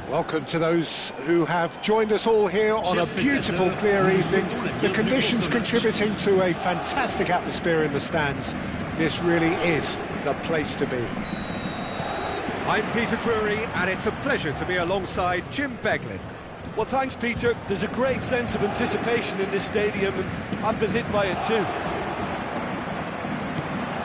Welcome to those who have joined us all here on a beautiful, clear evening. The conditions contributing to a fantastic atmosphere in the stands. This really is the place to be. I'm Peter Drury, and it's a pleasure to be alongside Jim Beglin. Well, thanks, Peter. There's a great sense of anticipation in this stadium, and I've been hit by it too.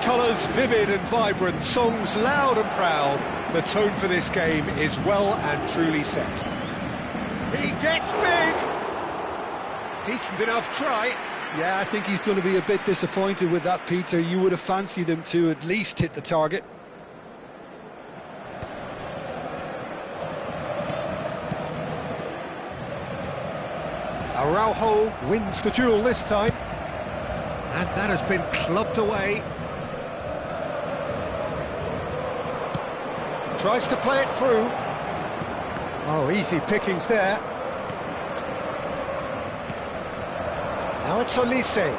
Colours vivid and vibrant, songs loud and proud. The tone for this game is well and truly set. He gets big! Decent enough try. Yeah, I think he's going to be a bit disappointed with that, Peter. You would have fancied him to at least hit the target. Araujo wins the duel this time. And that has been clubbed away. Tries to play it through. Oh, easy pickings there. Now it's Olise.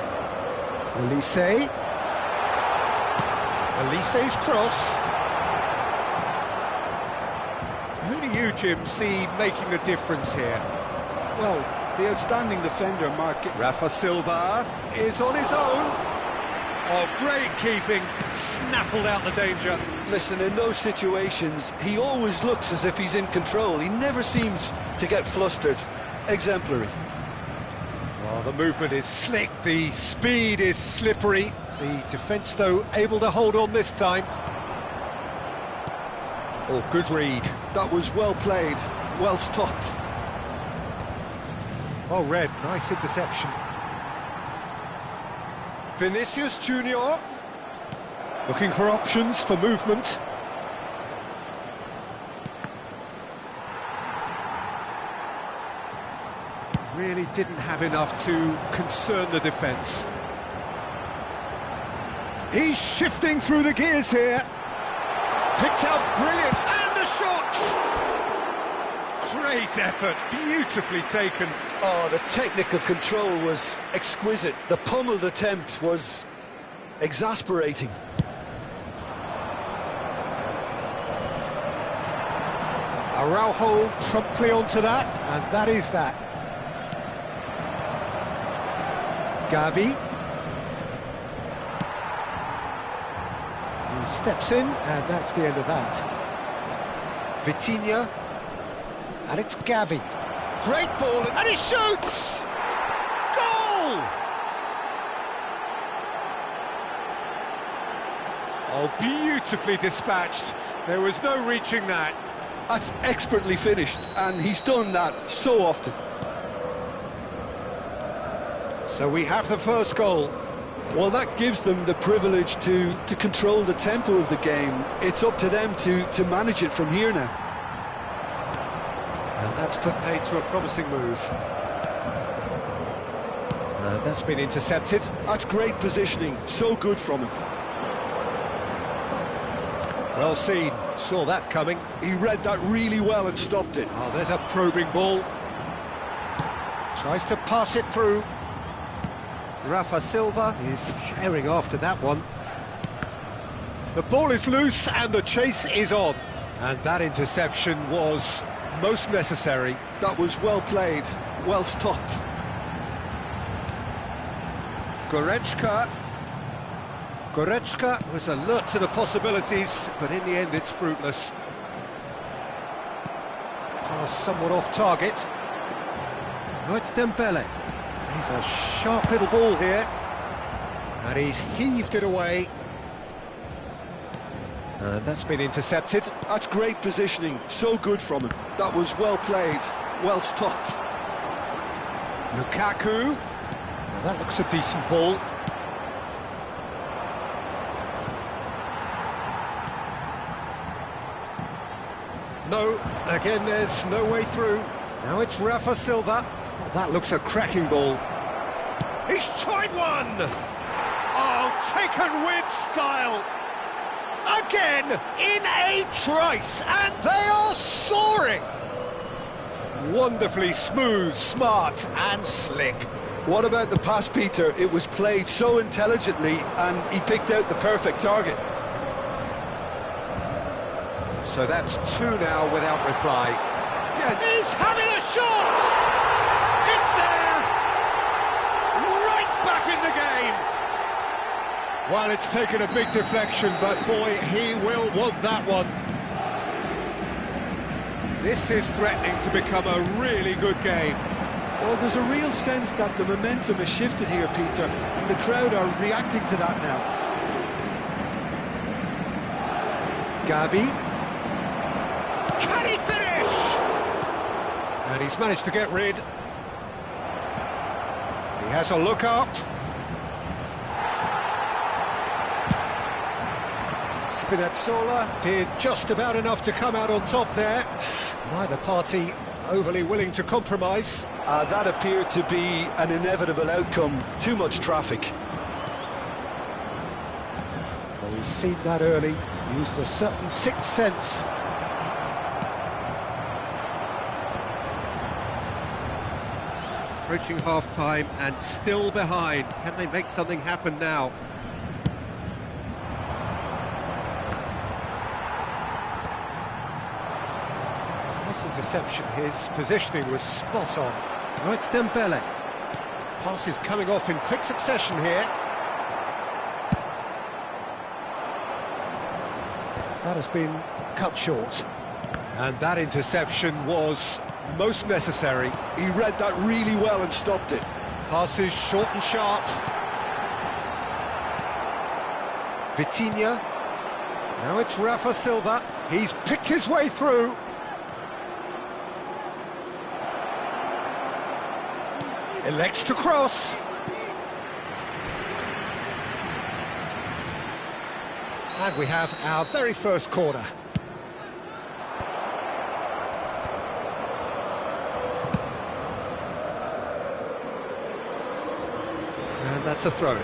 Olise's cross. Who do you, Jim, see making the difference here? Well, the outstanding defender, Mark. Rafa Silva is on his own. Oh, great keeping, snaffled out the danger. Listen, in those situations, he always looks as if he's in control. He never seems to get flustered. Exemplary. Well, the movement is slick, the speed is slippery. The defence, though, able to hold on this time. Oh, good read. That was well played, well stopped. Well read, nice interception. Vinicius Junior looking for options for movement. Really didn't have enough to concern the defence. He's shifting through the gears here. Picked out brilliant, and the shot! Great effort, beautifully taken. Oh, the technical control was exquisite. The pummeled attempt was exasperating. Araujo promptly onto that, and that is that. Gavi. He steps in, and that's the end of that. Vitinha. And it's Gavi. Great ball, and he shoots! Goal! Oh, beautifully dispatched. There was no reaching that. That's expertly finished, and he's done that so often. So we have the first goal. Well, that gives them the privilege to control the tempo of the game. It's up to them to manage it from here now. And that's put paid to a promising move. That's been intercepted. That's great positioning, so good from him. Well seen, saw that coming. He read that really well and stopped it. Oh, there's a probing ball. Tries to pass it through. Rafa Silva is sharing after that one. The ball is loose and the chase is on. And that interception was most necessary. That was well played, well stopped. Goretzka was alert to the possibilities, but in the end it's fruitless. Pass somewhat off target. Now it's Dembele. He's a sharp little ball here. And he's heaved it away. And that's been intercepted. That's great positioning, so good from him. That was well played, well stopped. Lukaku. Now that looks a decent ball. No, again there's no way through. Now it's Rafa Silva. Oh, that looks a cracking ball. He's tried one! Oh, taken with style! Again, in a trice, and they are soaring! Wonderfully smooth, smart and slick. What about the pass, Peter? It was played so intelligently and he picked out the perfect target. So that's two now without reply. Yeah, he's having a shot! It's there! Right back in the game! Well, it's taken a big deflection, but boy, he will want that one. This is threatening to become a really good game. Well, there's a real sense that the momentum has shifted here, Peter, and the crowd are reacting to that now. Gavi. Can he finish? And he's managed to get rid. He has a look up. Spinazzola did just about enough to come out on top there. Neither party overly willing to compromise. That appeared to be an inevitable outcome. Too much traffic. Well, he's seen that early, used a certain sixth sense. Approaching half-time and still behind. Can they make something happen now? Nice interception, his positioning was spot on. Oh, it's Dembele. Passes coming off in quick succession here. That has been cut short. And that interception was most necessary. He read that really well and stopped it. Passes short and sharp. Vitinha. Now it's Rafa Silva. He's picked his way through. Elects to cross. And we have our very first corner. And that's a throw-in.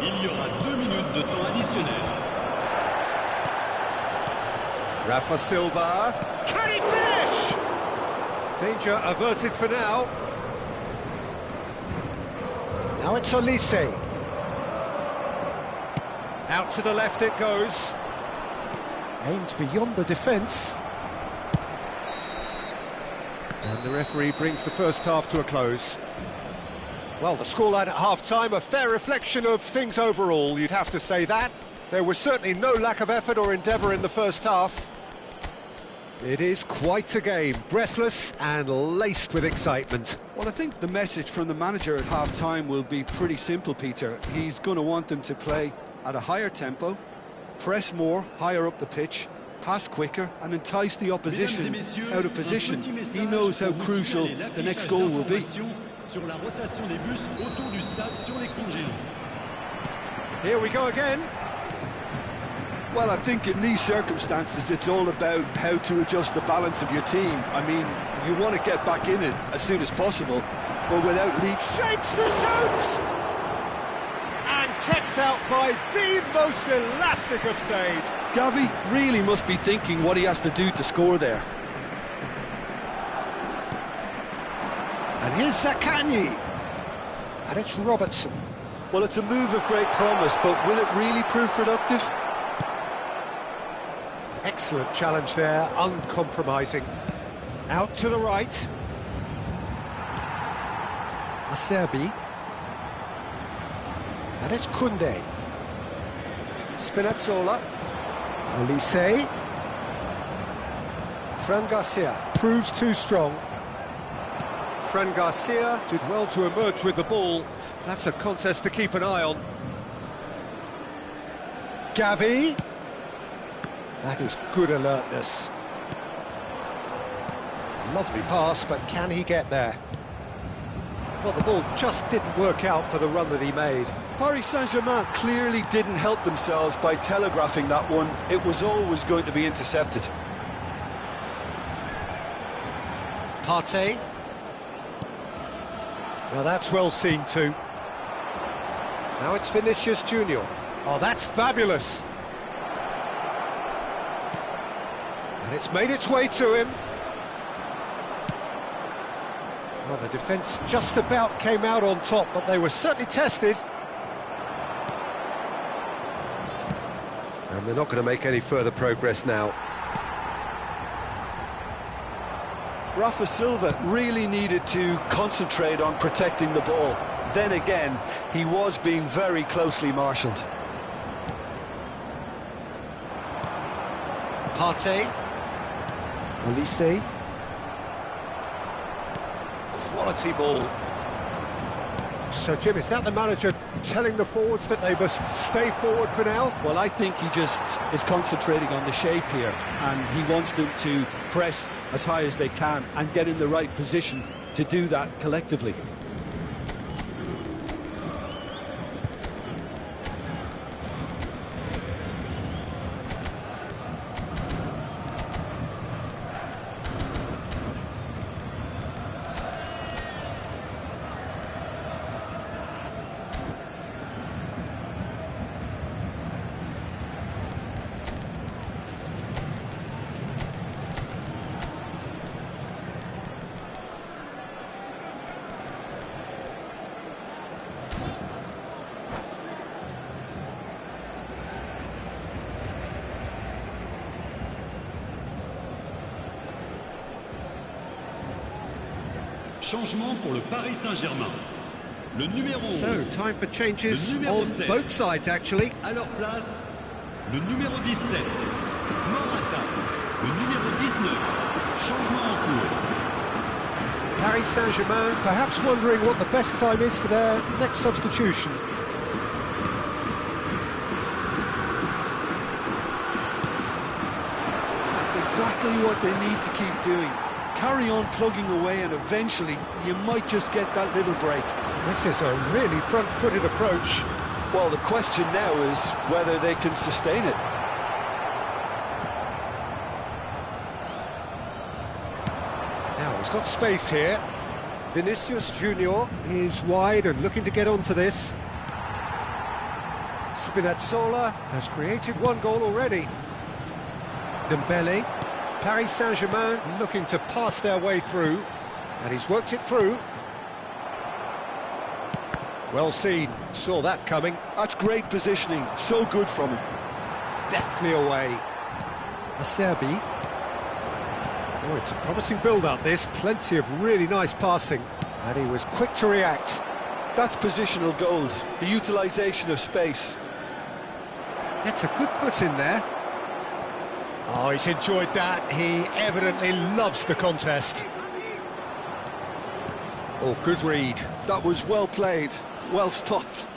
Il y aura 2 minutes de temps additionnel. Rafa Silva. Can he finish? Danger averted for now. Now it's Olise. Out to the left it goes. Aimed beyond the defence. And the referee brings the first half to a close. Well, the scoreline at half-time, a fair reflection of things overall, you'd have to say that. There was certainly no lack of effort or endeavour in the first half. It is quite a game, breathless and laced with excitement. Well, I think the message from the manager at half-time will be pretty simple, Peter. He's going to want them to play at a higher tempo, press more, higher up the pitch, pass quicker and entice the opposition out of position. He knows how crucial the next goal will be. Here we go again. Well, I think in these circumstances it's all about how to adjust the balance of your team. I mean, You want to get back in it as soon as possible, but without lead. Shapes to shoot! And kept out by the most elastic of saves. Gavi really must be thinking what he has to do to score there. And here's Zaccagni. And it's Robertson. Well, it's a move of great promise, but will it really prove productive? Excellent challenge there, uncompromising. Out to the right. Acerbi. And it's Koundé. Spinazzola. Olise. Fran Garcia. Proves too strong. Fran Garcia did well to emerge with the ball. That's a contest to keep an eye on. Gavi. That is good alertness. Lovely pass, but can he get there? Well, the ball just didn't work out for the run that he made. Paris Saint-Germain clearly didn't help themselves by telegraphing that one. It was always going to be intercepted. Partey. Well, that's well seen too. Now it's Vinicius Junior. Oh, that's fabulous. And it's made its way to him. Well, the defence just about came out on top, but they were certainly tested. And they're not going to make any further progress now. Rafa Silva really needed to concentrate on protecting the ball. Then again, he was being very closely marshalled. Partey. Olise. Quality ball. So, Jim, is that the manager telling the forwards that they must stay forward for now? Well, I think he just is concentrating on the shape here, and he wants them to press as high as they can and get in the right position to do that collectively. Changement pour le Paris Saint-Germain. Le numéro 11. So, time for changes on both sides, actually. À leur place, le numéro 17, Morata. Le numéro 19, changement en cours. Paris Saint-Germain perhaps wondering what the best time is for their next substitution. That's exactly what they need to keep doing. Carry on plugging away, and eventually you might just get that little break. This is a really front-footed approach. Well, the question now is whether they can sustain it. Now he's got space here. Vinicius Junior is wide and looking to get onto this. Spinazzola has created one goal already. Dembele. Paris Saint-Germain looking to pass their way through, and he's worked it through. Well seen, saw that coming. That's great positioning, so good from him. Deftly away. Acerbi. Oh, it's a promising build-up this, plenty of really nice passing, and he was quick to react. That's positional gold, the utilisation of space. That's a good foot in there. Oh, he's enjoyed that. He evidently loves the contest. Oh, good read. That was well played, well stopped.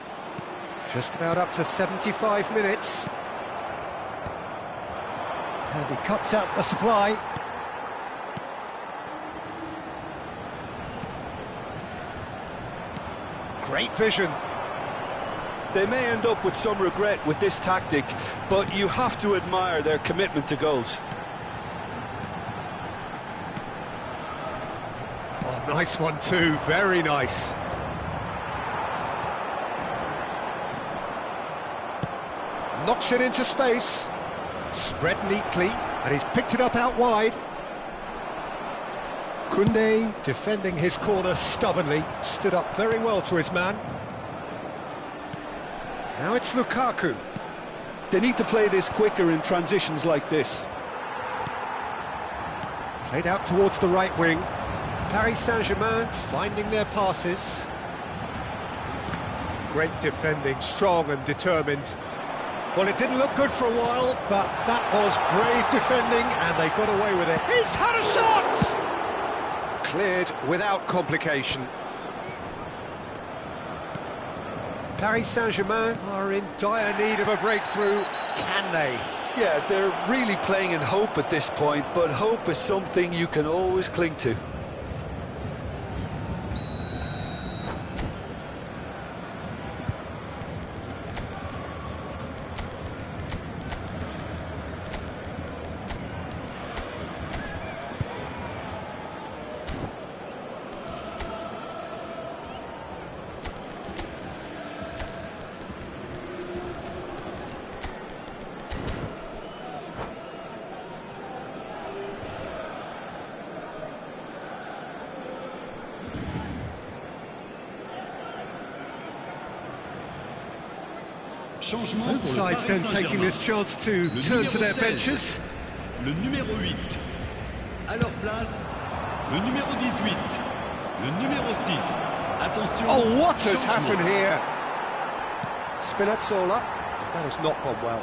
Just about up to 75 minutes. And he cuts out the supply. Great vision. They may end up with some regret with this tactic, but you have to admire their commitment to goals. Nice one too, very nice. Knocks it into space. Spread neatly, and he's picked it up out wide. Koundé defending his corner stubbornly, stood up very well to his man. Now it's Lukaku. They need to play this quicker in transitions like this. Played out towards the right wing. Paris Saint-Germain finding their passes. Great defending, strong and determined. Well, it didn't look good for a while, but that was brave defending, and they got away with it. He's had a shot! Cleared without complication. Paris Saint-Germain are in dire need of a breakthrough. Can they? Yeah, they're really playing in hope at this point, but hope is something you can always cling to. Both sides then taking this chance to turn to their benches. Le numéro 8. À leur place, le numéro 18. Le numéro 6. Attention. Oh, what has happened here? Spinazzola. That has not gone well.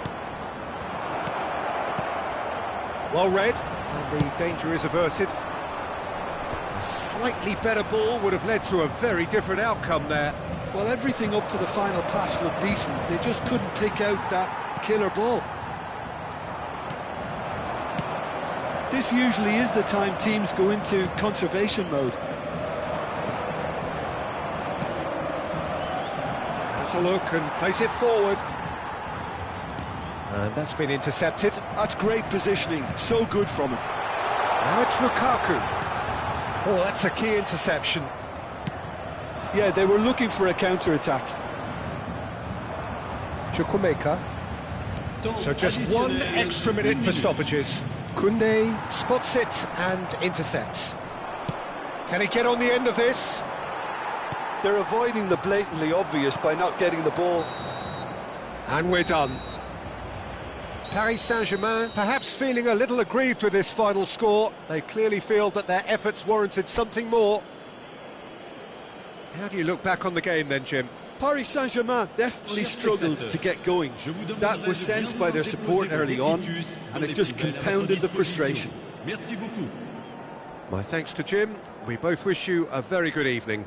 Well read, and the danger is averted. A slightly better ball would have led to a very different outcome there. Well, everything up to the final pass looked decent. They just couldn't pick out that killer ball. This usually is the time teams go into conservation mode. Has a look and plays it forward. And that's been intercepted. That's great positioning, so good from him. Now it's Lukaku. Oh, that's a key interception. Yeah, they were looking for a counter-attack. Chukwuemeka. So just one extra minute for stoppages. Koundé spots it and intercepts. Can he get on the end of this? They're avoiding the blatantly obvious by not getting the ball. And we're done. Paris Saint-Germain perhaps feeling a little aggrieved with this final score. They clearly feel that their efforts warranted something more. How do you look back on the game then, Jim? Paris Saint-Germain definitely struggled to get going. That was sensed by their support early on, and it just compounded the frustration. Merci beaucoup. My thanks to Jim. We both wish you a very good evening.